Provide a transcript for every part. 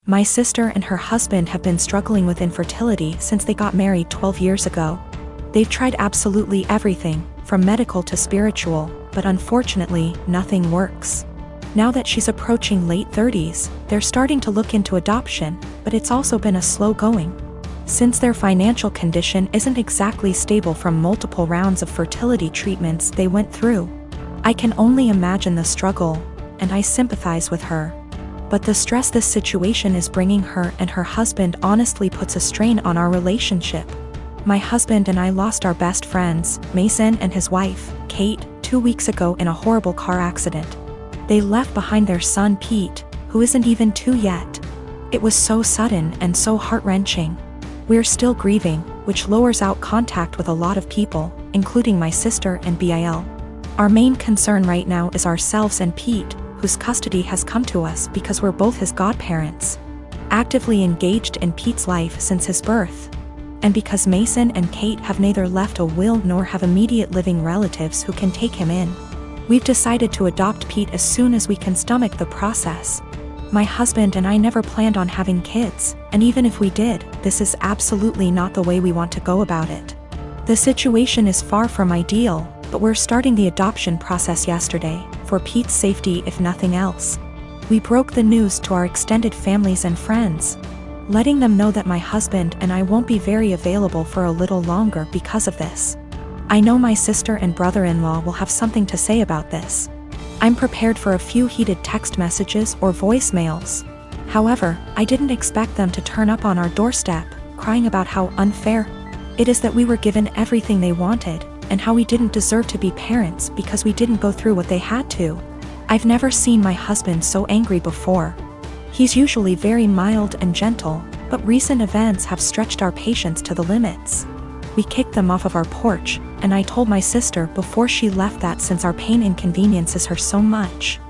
My sister and her husband have been struggling with infertility since they got married 12 years ago. They've tried absolutely everything, from medical to spiritual, but unfortunately, nothing works. Now that she's approaching late 30s, they're starting to look into adoption, but it's also been a slow going. Since their financial condition isn't exactly stable from multiple rounds of fertility treatments they went through. I can only imagine the struggle, and I sympathize with her. But the stress this situation is bringing her and her husband honestly puts a strain on our relationship. My husband and I lost our best friends, Mason and his wife, Kate, 2 weeks ago in a horrible car accident. They left behind their son Pete, who isn't even 2 yet. It was so sudden and so heart-wrenching. We're still grieving, which lowers out contact with a lot of people, including my sister and Bil. Our main concern right now is ourselves and Pete, whose custody has come to us because we're both his godparents. Actively engaged in Pete's life since his birth. And because Mason and Kate have neither left a will nor have immediate living relatives who can take him in. We've decided to adopt Pete as soon as we can stomach the process. My husband and I never planned on having kids, and even if we did, this is absolutely not the way we want to go about it. The situation is far from ideal, but we're starting the adoption process yesterday, for Pete's safety if nothing else. We broke the news to our extended families and friends, letting them know that my husband and I won't be very available for a little longer because of this. I know my sister and brother-in-law will have something to say about this. I'm prepared for a few heated text messages or voicemails. However, I didn't expect them to turn up on our doorstep, crying about how unfair it is that we were given everything they wanted, and how we didn't deserve to be parents because we didn't go through what they had to. I've never seen my husband so angry before. He's usually very mild and gentle, but recent events have stretched our patience to the limits. We kicked them off of our porch, and I told my sister before she left that since our pain inconveniences her so much,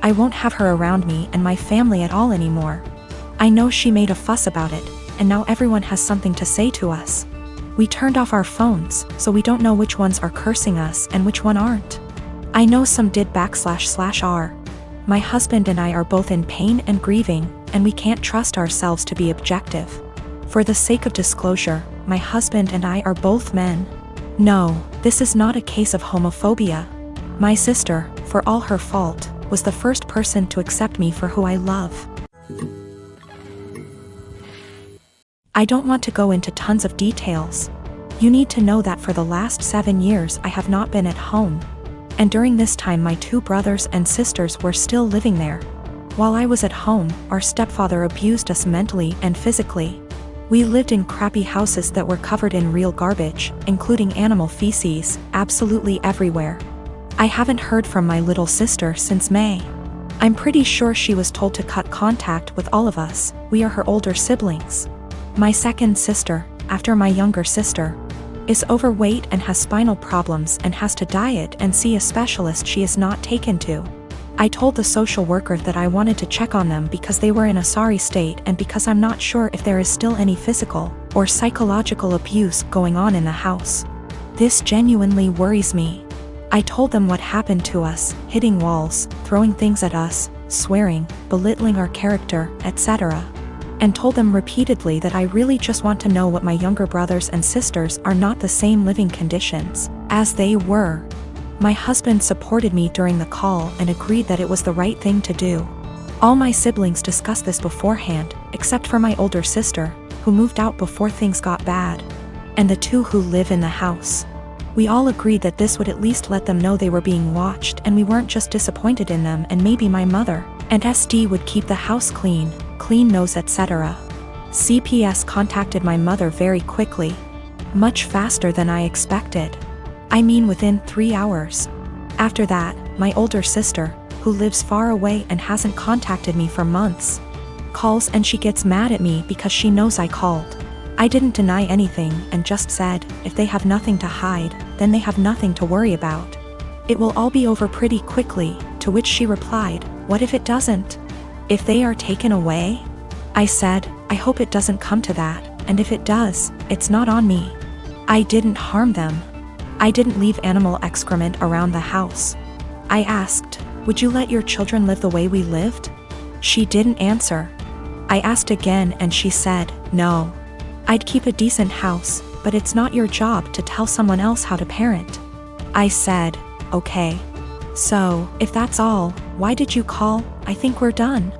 I won't have her around me and my family at all anymore. I know she made a fuss about it, and now everyone has something to say to us. We turned off our phones, so we don't know which ones are cursing us and which one aren't. I know some did //r. My husband and I are both in pain and grieving, and we can't trust ourselves to be objective. For the sake of disclosure, my husband and I are both men. No, this is not a case of homophobia. My sister, for all her fault, was the first person to accept me for who I love. I don't want to go into tons of details. You need to know that for the last 7 years I have not been at home. And during this time my 2 brothers and sisters were still living there. While I was at home, our stepfather abused us mentally and physically. We lived in crappy houses that were covered in real garbage, including animal feces, absolutely everywhere. I haven't heard from my little sister since May. I'm pretty sure she was told to cut contact with all of us. We are her older siblings. My second sister, after my younger sister, is overweight and has spinal problems and has to diet and see a specialist she is not taken to. I told the social worker that I wanted to check on them because they were in a sorry state and because I'm not sure if there is still any physical or psychological abuse going on in the house. This genuinely worries me. I told them what happened to us, hitting walls, throwing things at us, swearing, belittling our character, etc. And told them repeatedly that I really just want to know what my younger brothers and sisters are not the same living conditions as they were. My husband supported me during the call and agreed that it was the right thing to do. All my siblings discussed this beforehand, except for my older sister, who moved out before things got bad, and the 2 who live in the house. We all agreed that this would at least let them know they were being watched and we weren't just disappointed in them, and maybe my mother and SD would keep the house clean nose, etc. CPS contacted my mother very quickly. Much faster than I expected. I mean within 3 hours. After that, my older sister, who lives far away and hasn't contacted me for months, calls and she gets mad at me because she knows I called. I didn't deny anything and just said, if they have nothing to hide, then they have nothing to worry about. It will all be over pretty quickly, to which she replied, what if it doesn't? If they are taken away? I said, I hope it doesn't come to that, and if it does, it's not on me. I didn't harm them. I didn't leave animal excrement around the house. I asked, would you let your children live the way we lived? She didn't answer. I asked again and she said, no. I'd keep a decent house, but it's not your job to tell someone else how to parent. I said, okay. So, if that's all, why did you call? I think we're done.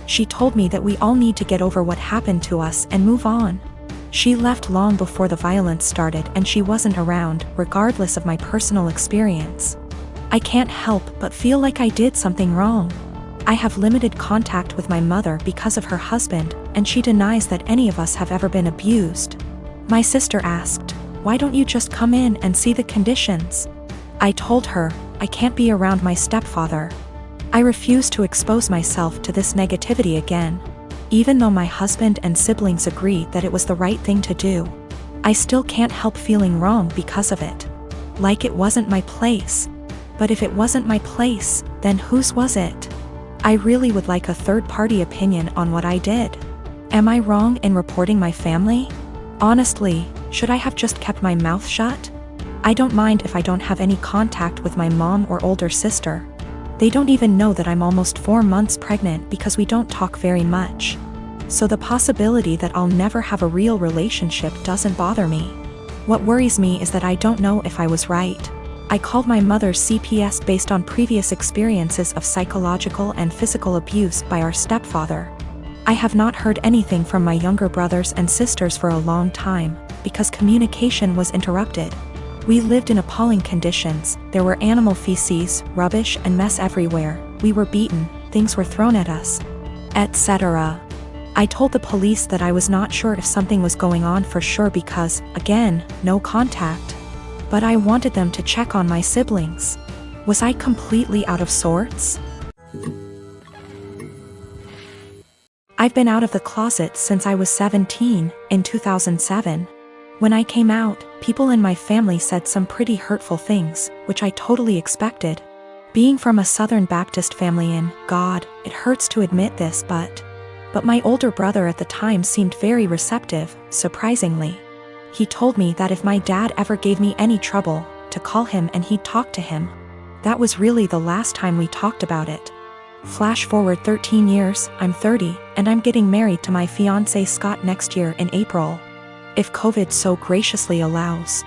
She told me that we all need to get over what happened to us and move on. She left long before the violence started and she wasn't around, regardless of my personal experience. I can't help but feel like I did something wrong. I have limited contact with my mother because of her husband, and she denies that any of us have ever been abused. My sister asked, why don't you just come in and see the conditions? I told her, I can't be around my stepfather. I refuse to expose myself to this negativity again. Even though my husband and siblings agree that it was the right thing to do, I still can't help feeling wrong because of it. Like it wasn't my place. But if it wasn't my place, then whose was it? I really would like a third-party opinion on what I did. Am I wrong in reporting my family? Honestly, should I have just kept my mouth shut? I don't mind if I don't have any contact with my mom or older sister. They don't even know that I'm almost 4 months pregnant because we don't talk very much. So the possibility that I'll never have a real relationship doesn't bother me. What worries me is that I don't know if I was right. I called my mother's CPS based on previous experiences of psychological and physical abuse by our stepfather. I have not heard anything from my younger brothers and sisters for a long time, because communication was interrupted. We lived in appalling conditions. There were animal feces, rubbish and mess everywhere. We were beaten, things were thrown at us, etc. I told the police that I was not sure if something was going on for sure because, again, no contact. But I wanted them to check on my siblings. Was I completely out of sorts? I've been out of the closet since I was 17, in 2007. When I came out, people in my family said some pretty hurtful things, which I totally expected. Being from a Southern Baptist family in, God, it hurts to admit this, but my older brother at the time seemed very receptive, surprisingly. He told me that if my dad ever gave me any trouble, to call him and he'd talk to him. That was really the last time we talked about it. Flash forward 13 years, I'm 30, and I'm getting married to my fiancé Scott next year in April. If COVID so graciously allows.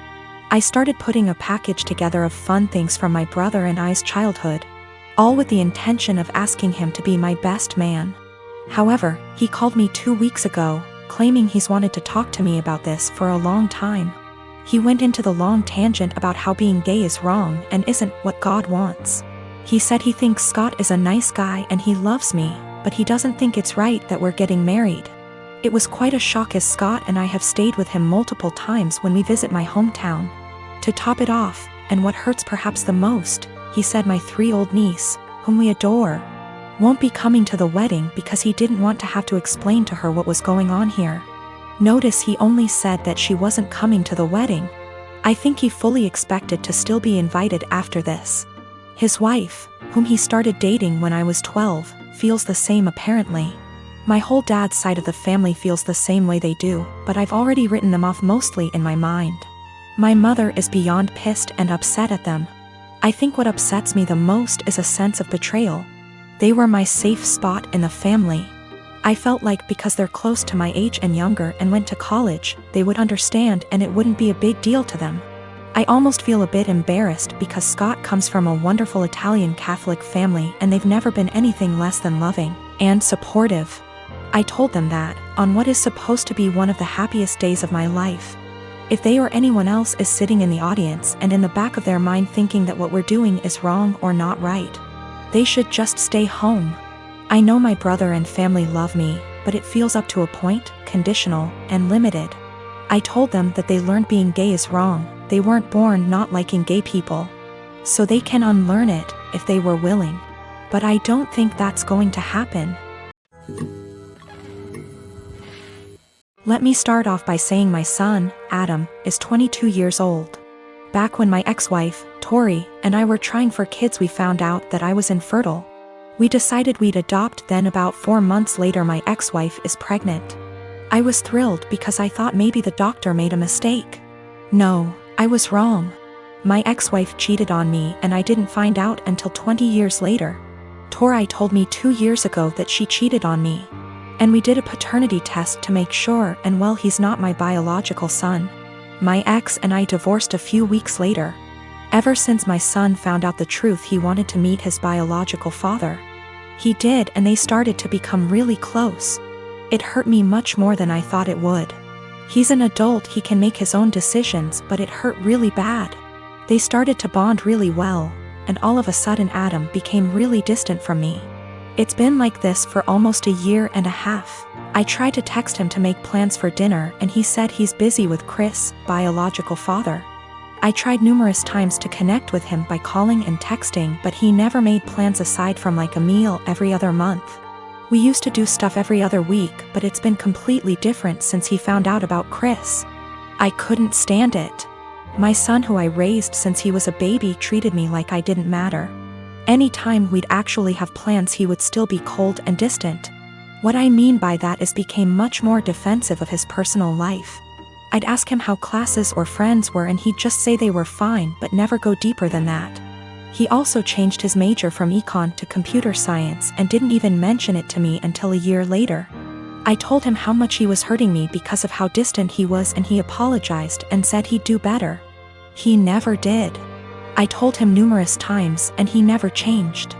I started putting a package together of fun things from my brother and I's childhood, all with the intention of asking him to be my best man. However, he called me 2 weeks ago, claiming he's wanted to talk to me about this for a long time. He went into the long tangent about how being gay is wrong and isn't what God wants. He said he thinks Scott is a nice guy and he loves me, but he doesn't think it's right that we're getting married. It was quite a shock as Scott and I have stayed with him multiple times when we visit my hometown. To top it off, and what hurts perhaps the most, he said my 3-year-old niece, whom we adore, won't be coming to the wedding because he didn't want to have to explain to her what was going on here. Notice he only said that she wasn't coming to the wedding. I think he fully expected to still be invited after this. His wife, whom he started dating when I was 12, feels the same apparently. My whole dad's side of the family feels the same way they do, but I've already written them off mostly in my mind. My mother is beyond pissed and upset at them. I think what upsets me the most is a sense of betrayal. They were my safe spot in the family. I felt like because they're close to my age and younger and went to college, they would understand and it wouldn't be a big deal to them. I almost feel a bit embarrassed because Scott comes from a wonderful Italian Catholic family and they've never been anything less than loving and supportive. I told them that, on what is supposed to be one of the happiest days of my life. If they or anyone else is sitting in the audience and in the back of their mind thinking that what we're doing is wrong or not right, they should just stay home. I know my brother and family love me, but it feels up to a point, conditional, and limited. I told them that they learned being gay is wrong, they weren't born not liking gay people. So they can unlearn it, if they were willing. But I don't think that's going to happen. Let me start off by saying my son, Adam, is 22 years old. Back when my ex-wife, Tori, and I were trying for kids, we found out that I was infertile. We decided we'd adopt, then about 4 months later my ex-wife is pregnant. I was thrilled because I thought maybe the doctor made a mistake. No, I was wrong. My ex-wife cheated on me and I didn't find out until 20 years later. Tori told me 2 years ago that she cheated on me. And we did a paternity test to make sure, and well, he's not my biological son. My ex and I divorced a few weeks later. Ever since my son found out the truth, he wanted to meet his biological father. He did, and they started to become really close. It hurt me much more than I thought it would. He's an adult, he can make his own decisions, but it hurt really bad. They started to bond really well, and all of a sudden Adam became really distant from me. It's been like this for almost a year and a half. I tried to text him to make plans for dinner, and he said he's busy with Chris, biological father. I tried numerous times to connect with him by calling and texting, but he never made plans aside from like a meal every other month. We used to do stuff every other week, but it's been completely different since he found out about Chris. I couldn't stand it. My son, who I raised since he was a baby, treated me like I didn't matter. Anytime we'd actually have plans, he would still be cold and distant. What I mean by that is became much more defensive of his personal life. I'd ask him how classes or friends were, and he'd just say they were fine but never go deeper than that. He also changed his major from econ to computer science and didn't even mention it to me until a year later. I told him how much he was hurting me because of how distant he was, and he apologized and said he'd do better. He never did. I told him numerous times and he never changed.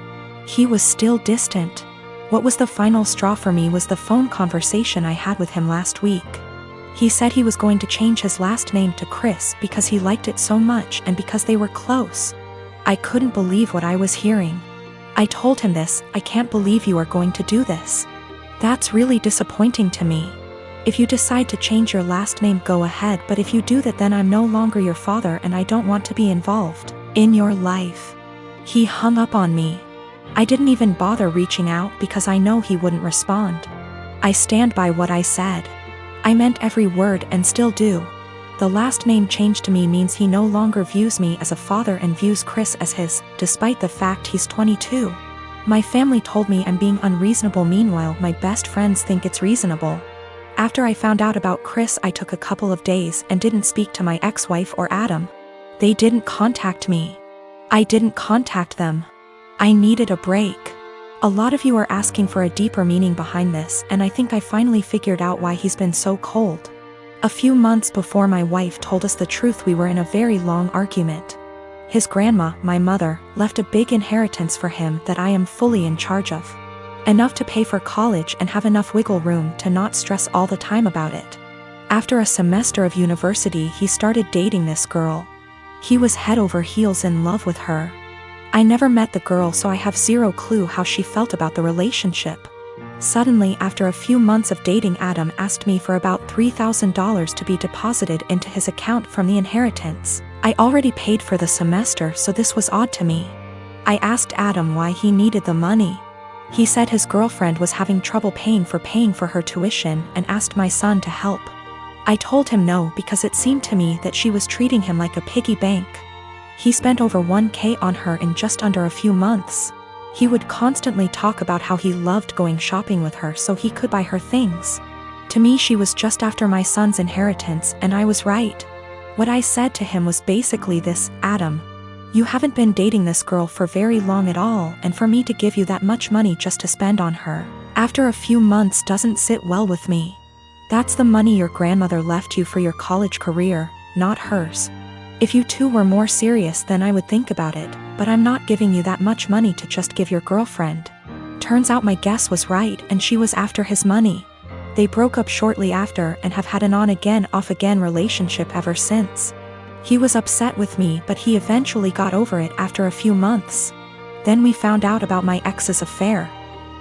He was still distant. What was the final straw for me was the phone conversation I had with him last week. He said he was going to change his last name to Chris because he liked it so much and because they were close. I couldn't believe what I was hearing. I told him this. I can't believe you are going to do this. That's really disappointing to me. If you decide to change your last name, go ahead, but if you do that, then I'm no longer your father and I don't want to be involved in your life. He hung up on me. I didn't even bother reaching out because I know he wouldn't respond. I stand by what I said. I meant every word and still do. The last name change to me means he no longer views me as a father and views Chris as his, despite the fact he's 22. My family told me I'm being unreasonable. Meanwhile, my best friends think it's reasonable. After I found out about Chris, I took a couple of days and didn't speak to my ex-wife or Adam. They didn't contact me. I didn't contact them. I needed a break. A lot of you are asking for a deeper meaning behind this, and I think I finally figured out why he's been so cold. A few months before my wife told us the truth, we were in a very long argument. His grandma, my mother, left a big inheritance for him that I am fully in charge of. Enough to pay for college and have enough wiggle room to not stress all the time about it. After a semester of university, he started dating this girl. He was head over heels in love with her. I never met the girl, so I have zero clue how she felt about the relationship. Suddenly, after a few months of dating, Adam asked me for about $3,000 to be deposited into his account from the inheritance. I already paid for the semester, so this was odd to me. I asked Adam why he needed the money. He said his girlfriend was having trouble paying for her tuition and asked my son to help. I told him no because it seemed to me that she was treating him like a piggy bank. He spent over $1,000 on her in just under a few months. He would constantly talk about how he loved going shopping with her so he could buy her things. To me, she was just after my son's inheritance, and I was right. What I said to him was basically this: Adam, you haven't been dating this girl for very long at all, and for me to give you that much money just to spend on her after a few months doesn't sit well with me. That's the money your grandmother left you for your college career, not hers. If you two were more serious, then I would think about it, but I'm not giving you that much money to just give your girlfriend. Turns out my guess was right, and she was after his money. They broke up shortly after and have had an on-again, off-again relationship ever since. He was upset with me, but he eventually got over it after a few months. Then we found out about my ex's affair.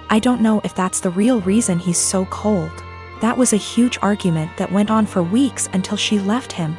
I don't know if that's the real reason he's so cold. That was a huge argument that went on for weeks until she left him.